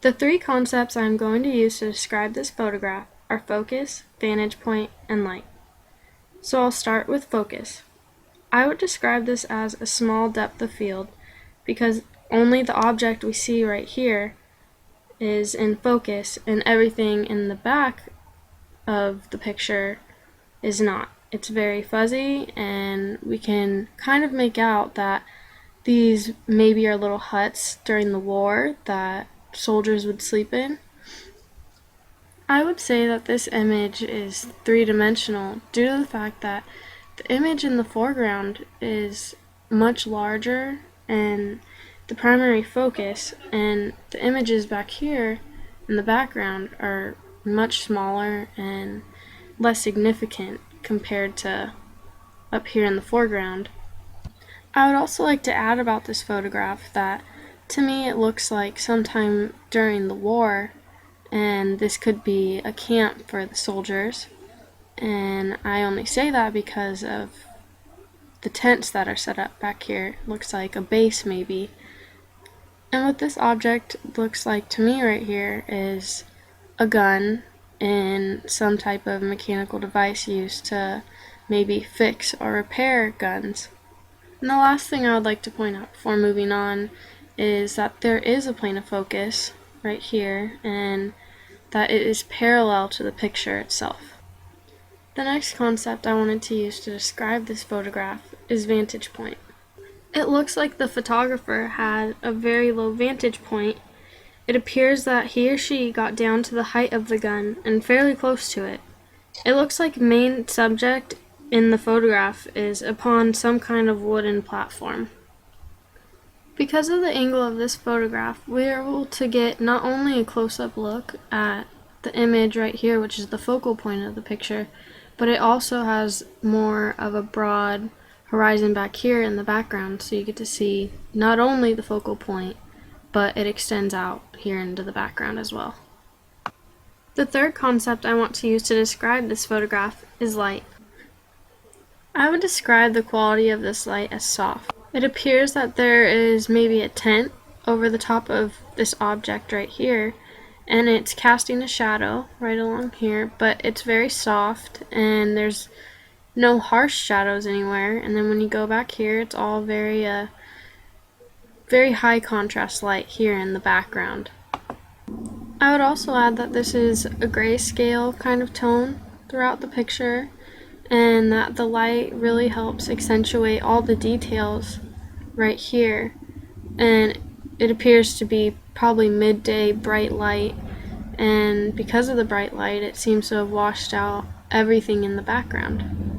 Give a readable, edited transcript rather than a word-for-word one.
The three concepts I'm going to use to describe this photograph are focus, vantage point, and light. So I'll start with focus. I would describe this as a small depth of field because only the object we see right here is in focus and everything in the back of the picture is not. It's very fuzzy and we can kind of make out that these maybe are little huts during the war that soldiers would sleep in. I would say that this image is three-dimensional due to the fact that the image in the foreground is much larger and the primary focus, and the images back here in the background are much smaller and less significant compared to up here in the foreground. I would also like to add about this photograph that to me it looks like sometime during the war, and this could be a camp for the soldiers, and I only say that because of the tents that are set up back here. It looks like a base maybe. And what this object looks like to me right here is a gun and some type of mechanical device used to maybe fix or repair guns. And the last thing I would like to point out before moving on is that there is a plane of focus right here and that it is parallel to the picture itself. The next concept I wanted to use to describe this photograph is vantage point. It looks like the photographer had a very low vantage point. It appears that he or she got down to the height of the gun and fairly close to it. It looks like the main subject in the photograph is upon some kind of wooden platform. Because of the angle of this photograph, we are able to get not only a close-up look at the image right here, which is the focal point of the picture, but it also has more of a broad horizon back here in the background, so you get to see not only the focal point, but it extends out here into the background as well. The third concept I want to use to describe this photograph is light. I would describe the quality of this light as soft. It appears that there is maybe a tent over the top of this object right here, and it's casting a shadow right along here, but it's very soft and there's no harsh shadows anywhere. And then when you go back here, it's all very high contrast light here in the background. I would also add that this is a grayscale kind of tone throughout the picture, and that the light really helps accentuate all the details right here, and it appears to be probably midday bright light, and because of the bright light it seems to have washed out everything in the background.